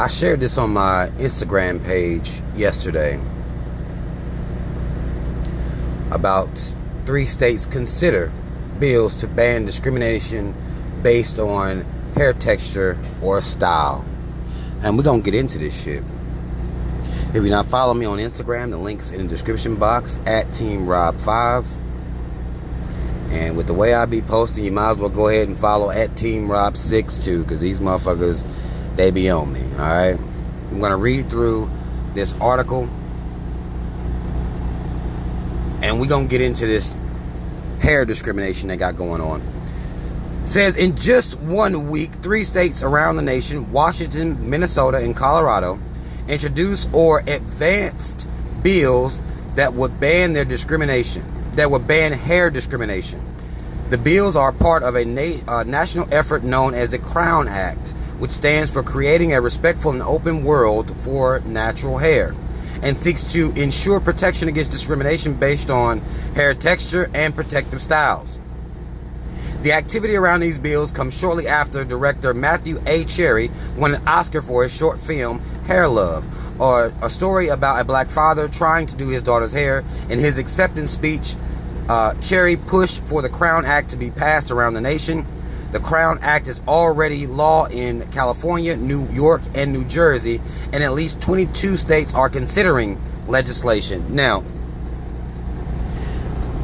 I shared this on my Instagram page yesterday about 3 states consider bills to ban discrimination based on hair texture or style. And we're going to get into this shit. If you're not following me on Instagram, the link's in the description box at TeamRob5. And with the way I be posting, you might as well go ahead and follow at TeamRob6 too, because these motherfuckers, they be on me. Alright? I'm going to read through this article, and we're going to get into this hair discrimination they got going on. It says, in just 1 week, 3 states around the nation, Washington, Minnesota, and Colorado, introduced or advanced bills that would ban hair discrimination. The bills are part of a national effort known as the Crown Act, which stands for Creating a Respectful and Open World for Natural Hair, and seeks to ensure protection against discrimination based on hair texture and protective styles. The activity around these bills comes shortly after director Matthew A. Cherry won an Oscar for his short film Hair Love, or a story about a black father trying to do his daughter's hair. In his acceptance speech, Cherry pushed for the Crown Act to be passed around the nation. The Crown Act is already law in California, New York, and New Jersey, and at least 22 states are considering legislation. Now,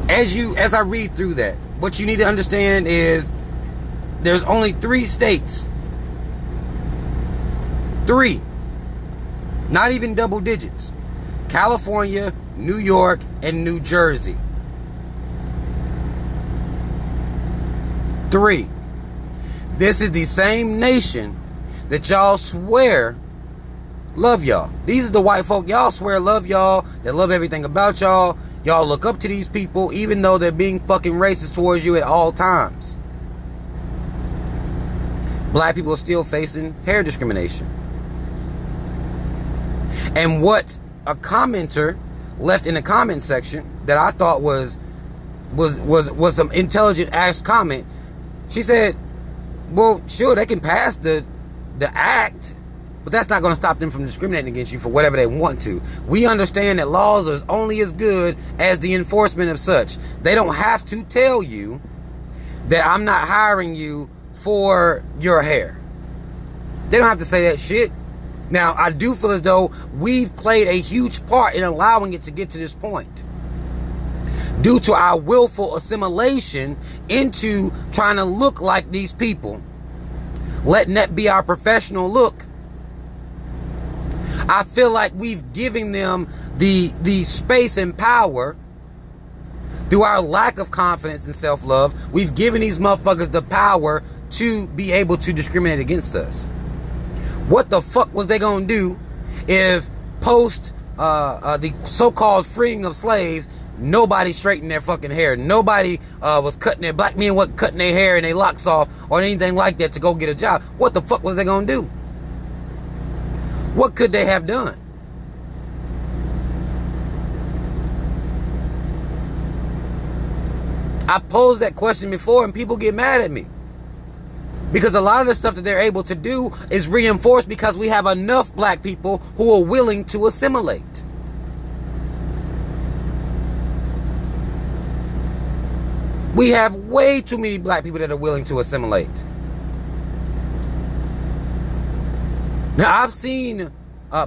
as I read through that, what you need to understand is there's only 3 states. 3. Not even double digits. California, New York, and New Jersey. 3. This is the same nation that y'all swear love y'all. These are the white folk y'all swear love y'all, that love everything about y'all. Y'all look up to these people even though they're being fucking racist towards you at all times. Black people are still facing hair discrimination. And what a commenter left in the comment section that I thought was some intelligent ass comment. She said, well, sure, they can pass the act, but that's not going to stop them from discriminating against you for whatever they want to. We understand that laws are only as good as the enforcement of such. They don't have to tell you that I'm not hiring you for your hair. They don't have to say that shit. Now, I do feel as though we've played a huge part in allowing it to get to this point, due to our willful assimilation into trying to look like these people, letting that be our professional look. I feel like we've given them the space and power through our lack of confidence and self-love. We've given these motherfuckers the power to be able to discriminate against us. What the fuck was they gonna do if post the so-called freeing of slaves, nobody straightened their fucking hair? Nobody was cutting their, black men wasn't cutting their hair and their locks off or anything like that to go get a job. What the fuck was they gonna do? What could they have done? I posed that question before and people get mad at me, because a lot of the stuff that they're able to do is reinforced because we have enough black people who are willing to assimilate. We have way too many black people that are willing to assimilate. Now, I've seen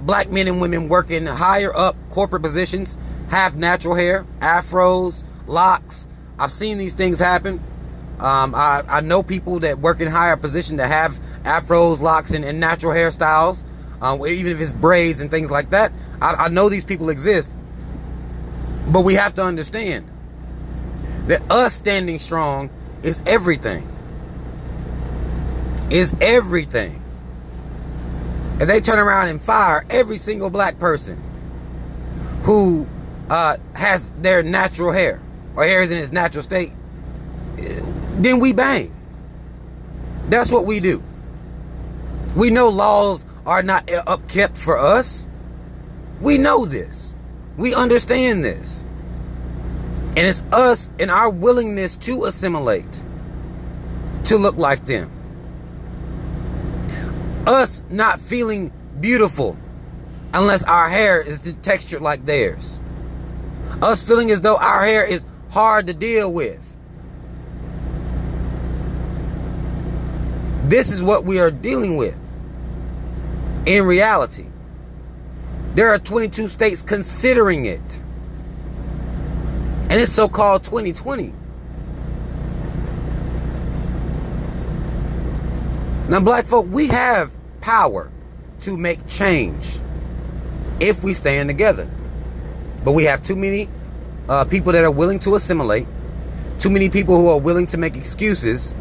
black men and women working higher up corporate positions have natural hair, afros, locks. I've seen these things happen. I know people that work in higher positions that have afros, locks, and natural hairstyles, even if it's braids and things like that. I know these people exist. But we have to understand that us standing strong is everything. Is everything. If they turn around and fire every single black person who has their natural hair, or hair is in its natural state, then we bang. That's what we do. We know laws are not upkept for us. We know this. We understand this. And it's us and our willingness to assimilate, to look like them. Us not feeling beautiful unless our hair is textured like theirs. Us feeling as though our hair is hard to deal with. This is what we are dealing with in reality. There are 22 states considering it. And it's so-called 2020. Now, black folk, we have power to make change if we stand together. But we have too many people that are willing to assimilate. Too many people who are willing to make excuses.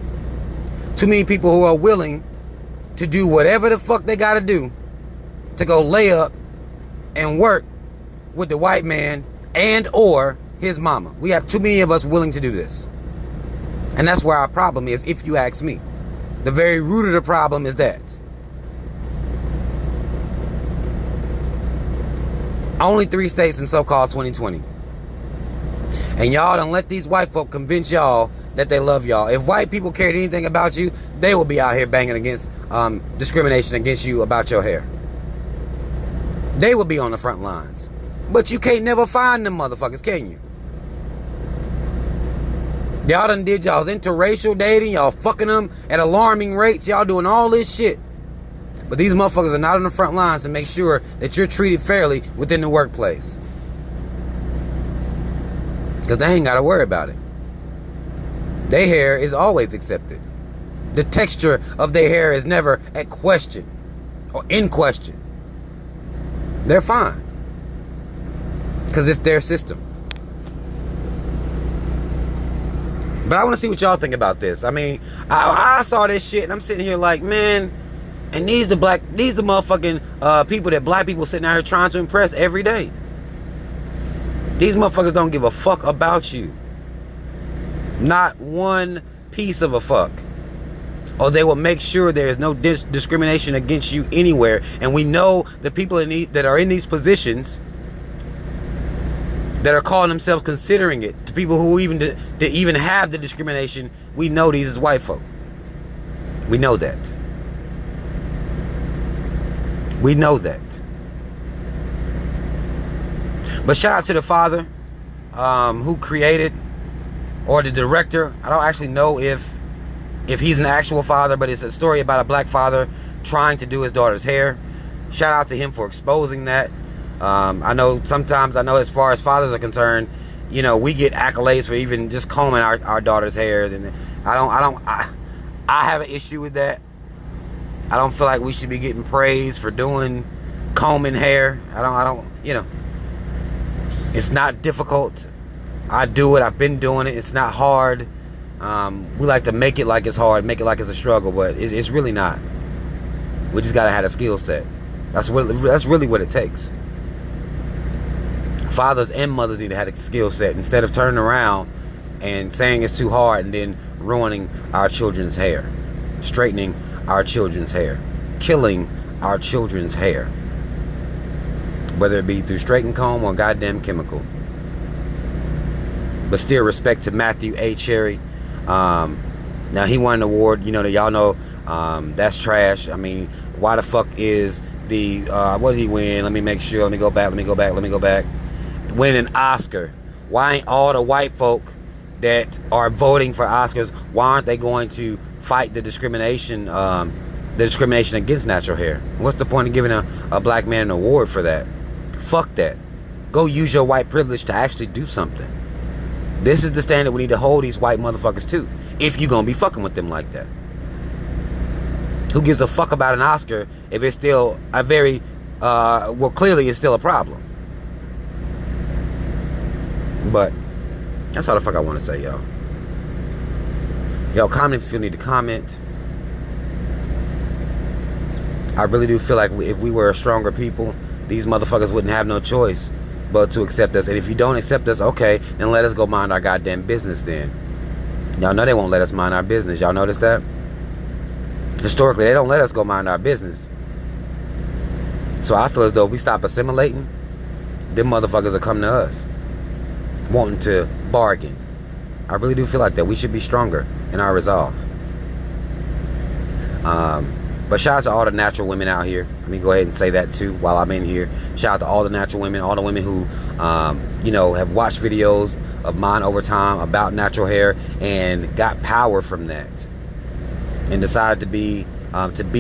Too many people who are willing to do whatever the fuck they gotta do to go lay up and work with the white man and or his mama. We have too many of us willing to do this. And that's where our problem is, if you ask me. The very root of the problem is that. Only 3 states in so-called 2020. And y'all done let these white folk convince y'all that they love y'all. If white people cared anything about you, they will be out here banging against discrimination against you about your hair. They will be on the front lines. But you can't never find them motherfuckers, can you? Y'all done did y'all's interracial dating. Y'all fucking them at alarming rates. Y'all doing all this shit. But these motherfuckers are not on the front lines to make sure that you're treated fairly within the workplace. Because they ain't got to worry about it. Their hair is always accepted. The texture of their hair is never at question or in question. They're fine. Because it's their system. But I want to see what y'all think about this. I mean, I saw this shit and I'm sitting here like, man, and these the motherfucking people that black people sitting out here trying to impress every day. These motherfuckers don't give a fuck about you. Not one piece of a fuck. Or they will make sure there is no discrimination against you anywhere. And we know the people that are in these positions that are calling themselves considering it, to people who even have the discrimination, we know these is white folk. We know that. We know that. But shout out to the father who created, or the director. I don't actually know if he's an actual father, but it's a story about a black father trying to do his daughter's hair. Shout out to him for exposing that. I know as far as fathers are concerned, you know, we get accolades for even just combing our daughter's hairs, and I have an issue with that. I don't feel like we should be getting praise for combing hair. I don't, you know, it's not difficult. I do it. I've been doing it. It's not hard. We like to make it like it's hard, make it like it's a struggle, but it's really not. We just gotta have a skill set. That's really what it takes. Fathers and mothers need to have a skill set instead of turning around and saying it's too hard and then ruining our children's hair, straightening our children's hair, killing our children's hair, whether it be through straight and comb or goddamn chemical. But still, respect to Matthew A. Cherry. Now he won an award, you know, that y'all know, that's trash. I mean, why the fuck is the what did he win? Let me make sure. Let me go back. Win an Oscar. Why ain't all the white folk that are voting for Oscars, why aren't they going to fight the discrimination against natural hair? What's the point of giving a black man an award for that? Fuck that. Go use your white privilege to actually do something. This is the standard we need to hold these white motherfuckers to, if you're gonna be fucking with them like that. Who gives a fuck about an Oscar if it's still a very clearly it's still a problem. But that's all the fuck I want to say, y'all. Y'all comment if you need to comment. I really do feel like if we were a stronger people, these motherfuckers wouldn't have no choice but to accept us. And if you don't accept us, okay, then let us go mind our goddamn business then. Y'all know they won't let us mind our business. Y'all notice that? Historically, they don't let us go mind our business. So I feel as though if we stop assimilating, them motherfuckers will come to us wanting to bargain. I really do feel like that. We should be stronger in our resolve. But But shout out to all the natural women out here. Let me go ahead and say that too while I'm in here. Shout out to all the natural women, all the women who, have watched videos of mine over time about natural hair and got power from that, and decided to be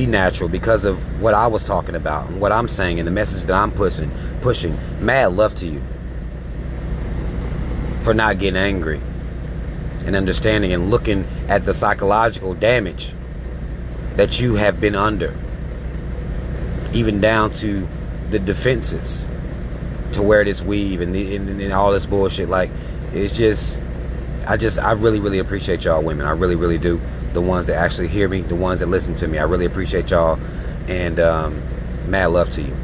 natural because of what I was talking about and what I'm saying and the message that I'm pushing. Mad love to you for not getting angry and understanding and looking at the psychological damage that you have been under, even down to the defenses, to wear this weave and all this bullshit. Like, it's just, I really, really appreciate y'all women. I really, really do. The ones that actually hear me, the ones that listen to me, I really appreciate y'all, and mad love to you.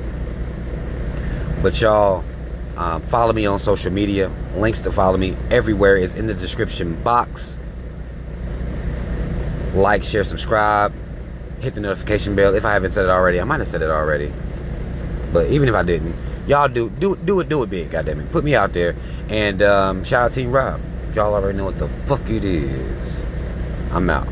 But y'all, follow me on social media. Links to follow me everywhere is in the description box. Like, share, subscribe, hit the notification bell. If I haven't said it already, I might have said it already, but even if I didn't, y'all do it big, goddammit. Put me out there. And shout out Team Rob. Y'all already know what the fuck it is. I'm out.